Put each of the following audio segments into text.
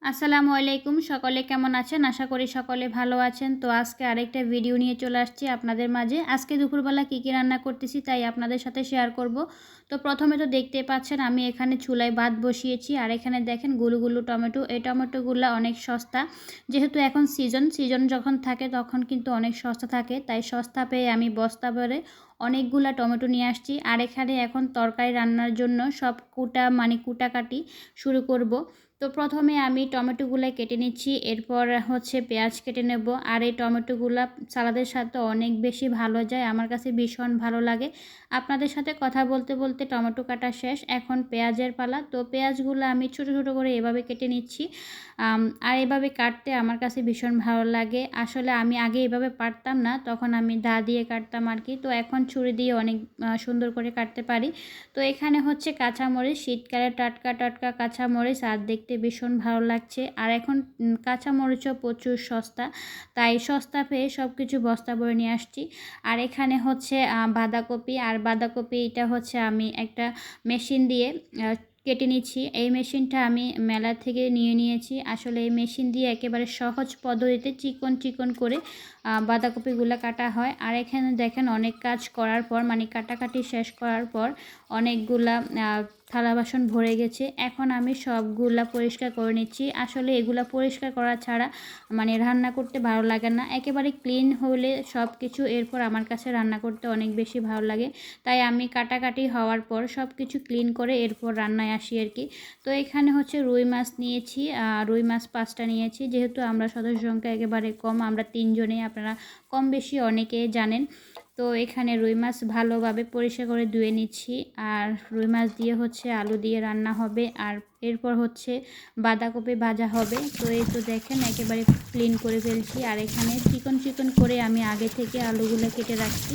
আসসালামু আলাইকুম। সকলে কেমন আছেন? আশা করি সকলে ভালো আছেন। তো আজকে আরেকটা ভিডিও নিয়ে চলে আসছি আপনাদের মাঝে। আজকে দুপুরবেলা কী রান্না করতেছি তাই আপনাদের সাথে শেয়ার করব। তো প্রথমে তো দেখতেই পাচ্ছেন আমি এখানে চুলায় ভাত বসিয়েছি, আর এখানে দেখেন গুলু টমেটো। এই টমেটোগুলো অনেক সস্তা, যেহেতু এখন সিজন যখন থাকে তখন কিন্তু অনেক সস্তা থাকে, তাই সস্তা পেয়ে আমি বস্তা ভরে অনেকগুলা টমেটো নিয়ে আসছি। আর এখানে এখন তরকারি রান্নার জন্য সব কুটাকাটি শুরু করব। তো প্রথমে আমি টমেটোগুলো কেটে নিচ্ছি, এরপর হচ্ছে পেঁয়াজ কেটে নেব। আর এই টমেটোগুলো সালাদের সাথে অনেক বেশি ভালো যায়, আমার কাছে ভীষণ ভালো লাগে। আপনাদের সাথে কথা বলতে বলতে টমেটো কাটা শেষ, এখন পেঁয়াজের পালা। তো পেঁয়াজগুলো আমি ছোট ছোট করে এভাবে কেটে নিচ্ছি। আর এভাবে কাটতে আমার কাছে ভীষণ ভালো লাগে। আসলে আমি আগে এভাবে পারতাম না, তখন আমি দা দিয়ে কাটতাম আর কি। তো এখন ছুরি দিয়ে অনেক সুন্দর করে কাটতে পারি। তো এখানে হচ্ছে কাঁচামরিচ, শীতকালে টাটকা টাটকা কাঁচামরিচ, আর দেখতে ভীষণ ভালো লাগছে। আর এখন কাঁচামরিচও প্রচুর সস্তা, তাই সস্তা পেয়ে সব কিছু বস্তা ভরে নিয়ে আসছি। আর এখানে হচ্ছে বাঁধাকপি, আর বাঁধাকপি এটা হচ্ছে আমি একটা মেশিন দিয়ে কেটে নিচ্ছি। এই মেশিনটা আমি মেলা থেকে নিয়েছি। আসলে এই মেশিন দিয়ে একেবারে সহজ পদ্ধতিতে চিকন চিকন করে বাঁধাকপিগুলো কাটা হয়। আর এখানে দেখেন অনেক কাজ করার পর, কাটাকাটি শেষ করার পর অনেকগুলা থালা বাসন ভরে গেছে। এখন আমি সবগুলা পরিষ্কার করে নিচ্ছি। আসলে এগুলা পরিষ্কার করা ছাড়া রান্না করতে ভালো লাগে না। একেবারে ক্লিন হলে সব কিছু এরপর আমার কাছে রান্না করতে অনেক বেশি ভালো লাগে। তাই আমি কাটাকাটি হওয়ার পর সব কিছু ক্লিন করে এরপর রান্নায় আসি আর কি। তো এখানে হচ্ছে রুই মাছ নিয়েছি, রুই মাছ 5টা নিয়েছি। যেহেতু আমরা সদস্য সংখ্যা একেবারে কম, আমরা 3 জনেই, আপনারা কম বেশি অনেকেই জানেন। তো এখানে রুই মাছ ভালোভাবে পরিষ্কার করে ধুয়ে নিচ্ছি। আর রুই মাছ দিয়ে হচ্ছে আলু দিয়ে রান্না হবে, আর এরপর হচ্ছে বাঁধাকপি ভাজা হবে। তো এই তো দেখেন একেবারে ক্লিন করে ফেলছি। আর এখানে চিকন চিকন করে আমি আগে থেকে আলুগুলো কেটে রাখছি।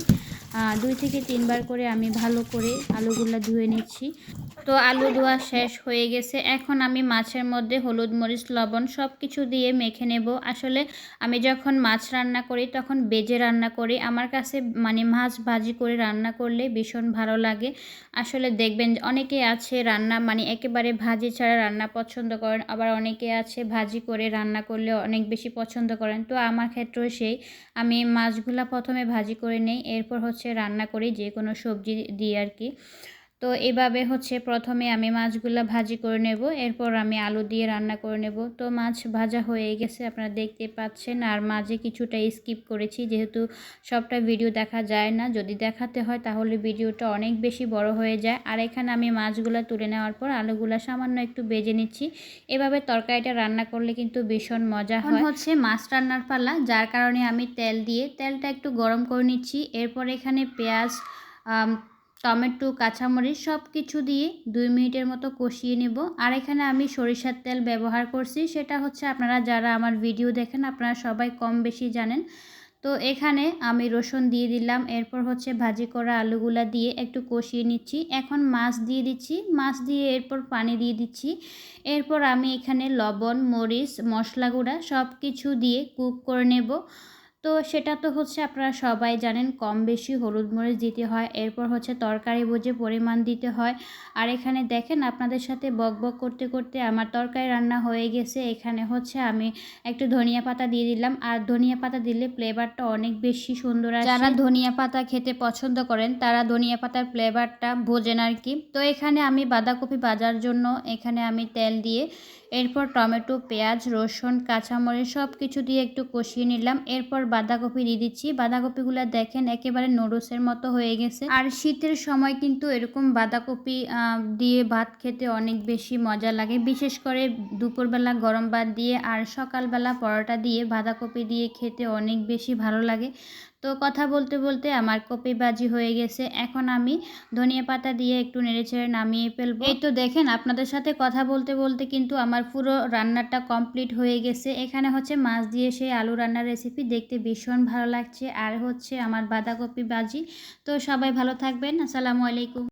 2 থেকে 3 বার করে আমি ভালো করে আলুগুলো ধুয়ে নিচ্ছি। তো আলু ধোয়া শেষ হয়ে গেছে। এখন আমি মাছের মধ্যে হলুদ মরিচ লবণ সব কিছু দিয়ে মেখে নেব। আসলে আমি যখন মাছ রান্না করি তখন ভেজে রান্না করি। আমার কাছে মাছ ভাজি করে রান্না করলে ভীষণ ভালো লাগে। আসলে দেখবেন অনেকে আছে রান্না একেবারে ভাজি ছাড়া রান্না পছন্দ করেন, আবার অনেকে আছে ভাজি করে রান্না করলে অনেক বেশি পছন্দ করেন। তো আমার ক্ষেত্রেও সেই, আমি মাছগুলা প্রথমে ভাজি করে নেই, এরপর হচ্ছে রান্না করি যে কোনো সবজি দিয়ে আর কি। তো এভাবে হচ্ছে প্রথমে আমি মাছগুলা ভাজি করে নেব, এরপর আমি আলু দিয়ে রান্না করে নেব। তো মাছ ভাজা হয়ে গেছে, আপনারা দেখতে পাচ্ছেন। আর মাঝে কিছুটা স্কিপ করেছি, যেহেতু সবটা ভিডিও দেখা যায় না। যদি দেখাতে হয় তাহলে ভিডিওটা অনেক বেশি বড় হয়ে যায়। আর এখানে আমি মাছগুলা তুলে নেওয়ার পর আলুগুলা সামান্য একটু ভেজে নিচ্ছি। এভাবে তরকারিটা রান্না করলে কিন্তু ভীষণ মজা হয়। হচ্ছে মাছ রান্নার পালা, যার কারণে আমি তেলটা একটু গরম করে নিচ্ছি। এরপর এখানে পেঁয়াজ, টমেটো, কাঁচামরিচ সব কিছু দিয়ে 2 মিনিটের মতো কষিয়ে নেব। আর এখানে আমি সরিষার তেল ব্যবহার করছি, সেটা হচ্ছে আপনারা যারা আমার ভিডিও দেখেন আপনারা সবাই কম বেশি জানেন। তো এখানে আমি রসুন দিয়ে দিলাম, এরপর হচ্ছে ভাজি করা আলুগুলা দিয়ে একটু কষিয়ে নিচ্ছি। এখন মাছ দিয়ে দিচ্ছি, মাছ দিয়ে এরপর পানি দিয়ে দিচ্ছি। এরপর আমি এখানে লবণ, মরিচ, মশলা গুঁড়া সব কিছু দিয়ে কুক করে নেব। তো সেটা তো হচ্ছে আপনারা সবাই জানেন, কম বেশি হলুদ মরিচ দিতে হয়, এরপর হচ্ছে তরকারি বুঝে পরিমাণ দিতে হয়। আর এখানে দেখেন আপনাদের সাথে বকবক করতে করতে আমার তরকারি রান্না হয়ে গেছে। এখানে হচ্ছে আমি একটু ধনিয়া পাতা দিয়ে দিলাম, আর ধনিয়া পাতা দিলে ফ্লেভারটা অনেক বেশি সুন্দর আসে। যারা ধনিয়া পাতা খেতে পছন্দ করেন তারা ধনিয়া পাতার ফ্লেভারটা বোঝেন আর কি। তো এখানে আমি বাঁধাকপি ভাজার জন্য এখানে আমি তেল দিয়ে এরপর টমেটো, পেঁয়াজ, রসুন, কাঁচামরিচ সব কিছু দিয়ে একটু কষিয়ে নিলাম। এরপর বাঁধাকপি দিয়ে দিচ্ছি। বাঁধাকপিগুলো দেখেন একেবারে নুডলসের মতো হয়ে গেছে। আর শীতের সময় কিন্তু এরকম বাঁধাকপি দিয়ে ভাত খেতে অনেক বেশি মজা লাগে, বিশেষ করে দুপুরবেলা গরম ভাত দিয়ে আর সকালবেলা পরোটা দিয়ে বাঁধাকপি দিয়ে খেতে অনেক বেশি ভালো লাগে। তো কথা বলতে বলতে আমার কপি ভাজি হয়ে গেছে। এখন আমি ধনিয়া পাতা দিয়ে একটু নেড়েচেড়ে নামিয়ে ফেলবো। এই তো দেখেন আপনাদের সাথে কথা বলতে বলতে কিন্তু আমার পুরো রান্নাটা কমপ্লিট হয়ে গেছে। এখানে হচ্ছে মাছ দিয়ে সেই আলু রান্নার রেসিপি, দেখতে ভীষণ ভালো লাগছে। আর হচ্ছে আমার বাঁধাকপি ভাজি। তো সবাই ভালো থাকবেন। আসসালামু আলাইকুম।